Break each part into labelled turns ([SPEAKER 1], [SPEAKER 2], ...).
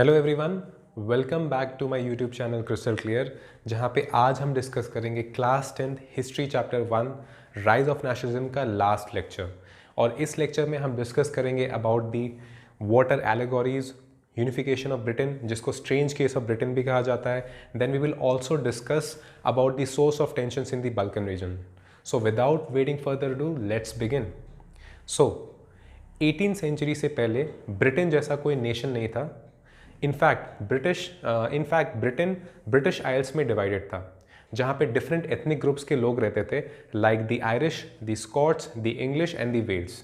[SPEAKER 1] Hello everyone, welcome back to my YouTube channel crystal clear, जहाँ पे आज हम डिस्कस करेंगे class 10th history chapter 1 rise of nationalism का लास्ट लेक्चर। और इस लेक्चर में हम डिस्कस करेंगे about the water allegories, unification of Britain, जिसको स्ट्रेंज केस ऑफ ब्रिटेन भी कहा जाता है। Then we will also discuss about the source of tensions in the Balkan region. So without waiting further ado, let's begin. So 18th century से पहले Britain जैसा कोई nation नहीं था। इनफैक्ट ब्रिटेन ब्रिटिश आइल्स में डिवाइडेड था, जहाँ पे डिफरेंट एथनिक ग्रुप्स के लोग रहते थे, like the Irish, the Scots, the English and the Welsh.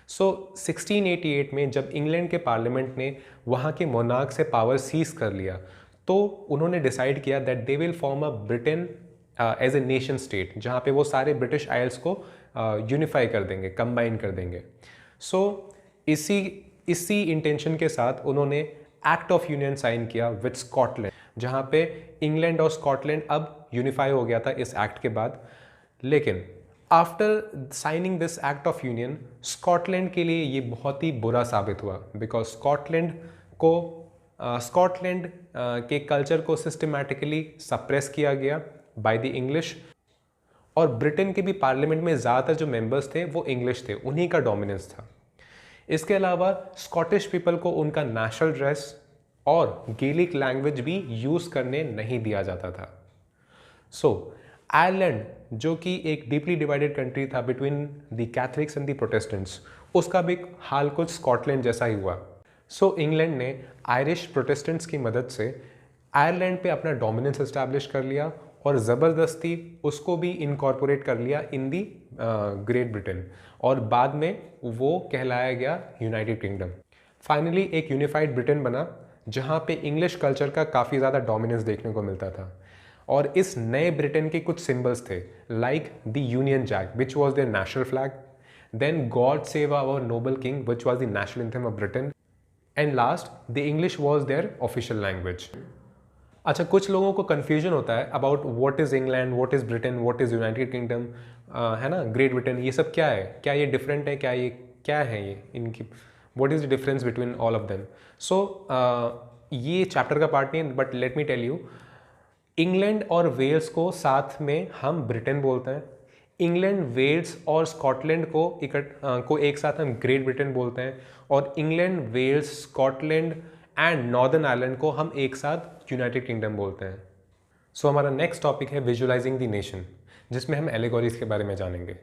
[SPEAKER 1] So 1688 में जब इंग्लैंड के पार्लियामेंट ने वहाँ के मोनार्क से पावर सीज कर लिया, तो उन्होंने डिसाइड किया that they will form a Britain as a nation state, जहाँ पे वो सारे ब्रिटिश आइल्स को यूनिफाई कर देंगे, कंबाइन कर देंगे। सो इसी इंटेंशन के साथ उन्होंने एक्ट ऑफ यूनियन साइन किया विद स्कॉटलैंड, जहाँ पे इंग्लैंड और स्कॉटलैंड अब यूनिफाई हो गया था इस एक्ट के बाद। लेकिन after signing this act of union, Scotland के लिए ये बहुत ही बुरा साबित हुआ, बिकॉज स्कॉटलैंड के कल्चर को सिस्टमैटिकली सप्रेस किया गया बाय द इंग्लिश, और ब्रिटेन के भी पार्लियामेंट में ज़्यादातर जो मेंबर्स थे वो इंग्लिश थे, उन्हीं का डोमिनेंस था। इसके अलावा स्कॉटिश पीपल को उनका नेशनल ड्रेस और गेलिक लैंग्वेज भी यूज़ करने नहीं दिया जाता था। सो आयरलैंड, जो कि एक डीपली डिवाइडेड कंट्री था between the Catholics and the Protestants, उसका भी हाल कुछ स्कॉटलैंड जैसा ही हुआ। सो इंग्लैंड ने आयरिश प्रोटेस्टेंट्स की मदद से आयरलैंड पे अपना डोमिनेंस एस्टैब्लिश कर लिया और ज़बरदस्ती उसको भी इनकॉर्पोरेट कर लिया इन दी ग्रेट ब्रिटेन, और बाद में वो कहलाया गया यूनाइटेड किंगडम। फाइनली एक यूनिफाइड ब्रिटेन बना, जहाँ पे इंग्लिश कल्चर का काफ़ी ज़्यादा डोमिनेंस देखने को मिलता था। और इस नए ब्रिटेन के कुछ सिंबल्स थे, like the Union Jack which was their national flag, then God save our noble king which was the national anthem of Britain, and last the English was their official language. अच्छा, कुछ लोगों को confusion होता है about what is England, what is Britain, what is United Kingdom, है ना, great Britain, ये सब क्या है, क्या ये डिफरेंट है, क्या है ये इनकी, what is the difference between all of them. So ये चैप्टर का पार्ट नहीं, but let me tell you, England और वेल्स को साथ में हम ब्रिटेन बोलते हैं। इंग्लैंड, वेल्स और स्कॉटलैंड को एक साथ हम ग्रेट ब्रिटेन बोलते हैं, और England, Wales, Scotland and Northern Ireland को हम एक साथ यूनाइटेड किंगडम बोलते हैं। सो हमारा नेक्स्ट टॉपिक है विजुअलाइजिंग द नेशन, जिसमें हम एलेगोरीज के बारे में जानेंगे।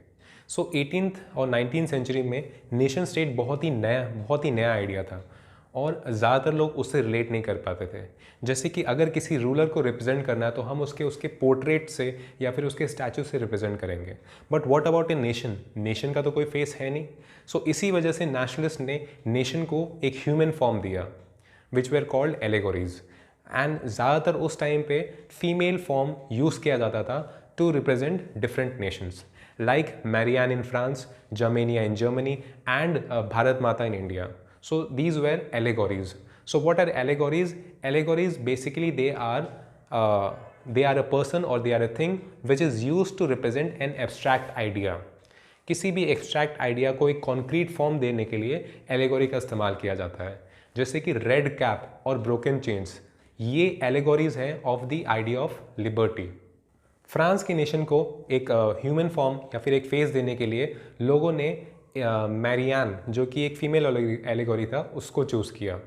[SPEAKER 1] सो 18th और 19th सेंचुरी में नेशन स्टेट बहुत ही नया आइडिया था, और ज़्यादातर लोग उससे रिलेट नहीं कर पाते थे। जैसे कि अगर किसी रूलर को रिप्रेजेंट करना है तो हम उसके पोर्ट्रेट से या फिर उसके स्टैचू से रिप्रेजेंट करेंगे, but what about a nation का तो कोई फेस है नहीं। सो इसी वजह से नेशनलिस्ट ने नेशन को एक ह्यूमन फॉर्म दिया, विच वेर कॉल्ड एलेगोरीज। एंड ज़्यादातर उस टाइम पे फीमेल फॉर्म यूज़ किया जाता था to represent different nations, like Marianne in France, Germania in Germany and Bharat Mata in India. So these were allegories. So what are allegories? Allegories basically they are a person or they are a thing which is used to represent an abstract idea। किसी भी abstract idea को एक concrete form देने के लिए allegory का इस्तेमाल किया जाता है। जैसे कि रेड कैप और ब्रोकन चेन्स, ये एलेगोरीज हैं of the idea of liberty. France के नेशन को एक ह्यूमन फॉर्म या फिर एक फेस देने के लिए लोगों ने मैरियान, जो कि एक फीमेल एलेगोरी था, उसको चूज़ किया।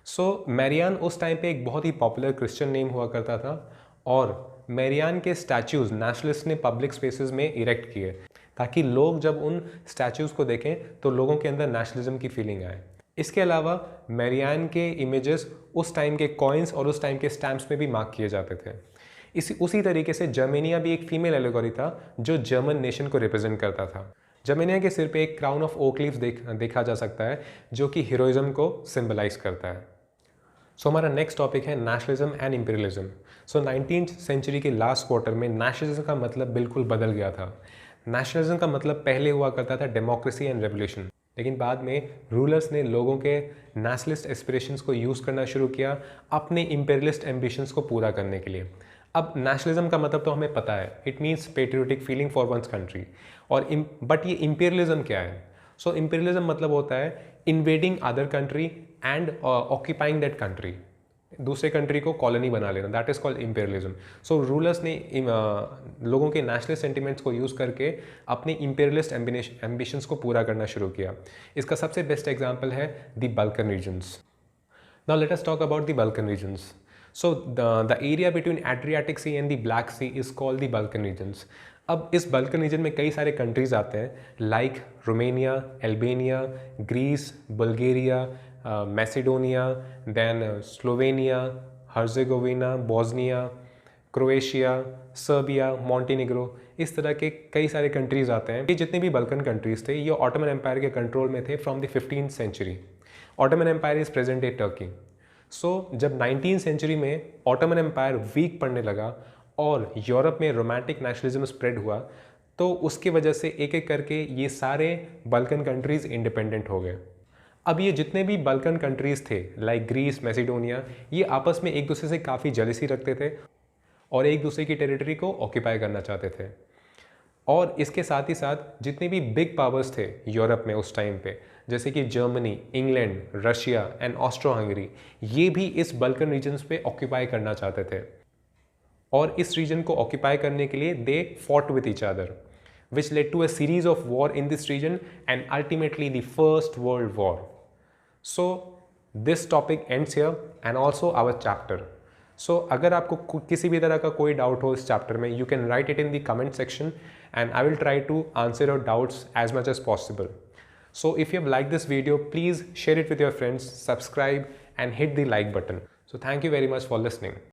[SPEAKER 1] सो मैरियान उस टाइम पे एक बहुत ही पॉपुलर क्रिश्चियन नेम हुआ करता था, और मैरियान के स्टैचूज़ नेशनलिस्ट ने पब्लिक स्पेसेस में इरेक्ट किए, ताकि लोग जब उन स्टैचूज़ को देखें तो लोगों के अंदर नेशनलिज्म की फीलिंग आए। इसके अलावा मैरियान के इमेजेस उस टाइम के कॉइन्स और उस टाइम के स्टैम्प्स में भी मार्क किए जाते थे। उसी तरीके से जर्मेनिया भी एक फीमेल एलेगोरी था जो जर्मन नेशन को रिप्रेजेंट करता था। जर्मेनिया के सिर पे एक क्राउन ऑफ ओक लीव्स देखा जा सकता है, जो कि हीरोइज्म को सिंबलाइज करता है। सो हमारा नेक्स्ट टॉपिक है nationalism and imperialism. So 19th century के लास्ट क्वार्टर में नेशनलिज्म का मतलब बिल्कुल बदल गया था। नेशनलिज्म का मतलब पहले हुआ करता था डेमोक्रेसी एंड रेवोल्यूशन, लेकिन बाद में रूलर्स ने लोगों के नेशनलिस्ट एस्पिरेशंस को यूज़ करना शुरू किया अपने इंपीरियलिस्ट एम्बिशंस को पूरा करने के लिए। अब नेशनलिज्म का मतलब तो हमें पता है, it means patriotic feeling for one's country, और बट ये इंपीरियलिज्म क्या है? सो इंपीरियलिज्म मतलब होता है invading other country and occupying that country. दूसरे कंट्री को कॉलोनी बना लेना, that is called imperialism. So rulers ने लोगों के नेशनल सेंटिमेंट्स को यूज़ करके अपने इम्पेरियलिस्ट एम्बिशंस को पूरा करना शुरू किया। इसका सबसे बेस्ट एग्जांपल है the Balkan regions. Now let us talk about the Balkan regions. So the area between Adriatic Sea and the Black Sea is called the Balkan regions. अब इस बल्कन रीजन में कई सारे कंट्रीज़ आते हैं, like Romania, Albania, Greece, Bulgaria, Macedonia, then Slovenia, Herzegovina, Bosnia, Croatia, Serbia, Montenegro, इस तरह के कई सारे कंट्रीज़ आते हैं। ये जितने भी बल्कन कंट्रीज़ थे ये ऑटोमन एम्पायर के कंट्रोल में थे from the 15th century. Ottoman empire is present day Turkey. So जब 19th सेंचुरी में ऑटोमन एम्पायर वीक पड़ने लगा और यूरोप में रोमांटिक नेशनलिज्म स्प्रेड हुआ, तो उसकी वजह से एक एक करके ये सारे बल्कन कंट्रीज़ इंडिपेंडेंट हो गए। अब ये जितने भी बल्कन कंट्रीज़ थे, लाइक ग्रीस, मैसिडोनिया, ये आपस में एक दूसरे से काफ़ी जेलसी रखते थे और एक दूसरे की टेरिटरी को ऑक्यूपाई करना चाहते थे। और इसके साथ ही साथ जितने भी बिग पावर्स थे यूरोप में उस टाइम पे, जैसे कि Germany, England, Russia and Austro Hungary, ये भी इस बल्कन रीजन्स पे ऑक्यूपाई करना चाहते थे। और इस रीजन को ऑक्यूपाई करने के लिए they fought with each other, which led to a series of war in this region and ultimately the First World War. So this topic ends here and also our chapter. So अगर आपको किसी भी तरह का कोई doubt हो इस chapter में, you can write it in the comment section and I will try to answer your doubts as much as possible. So if you have liked this video, please share it with your friends, subscribe and hit the like button. So thank you very much for listening.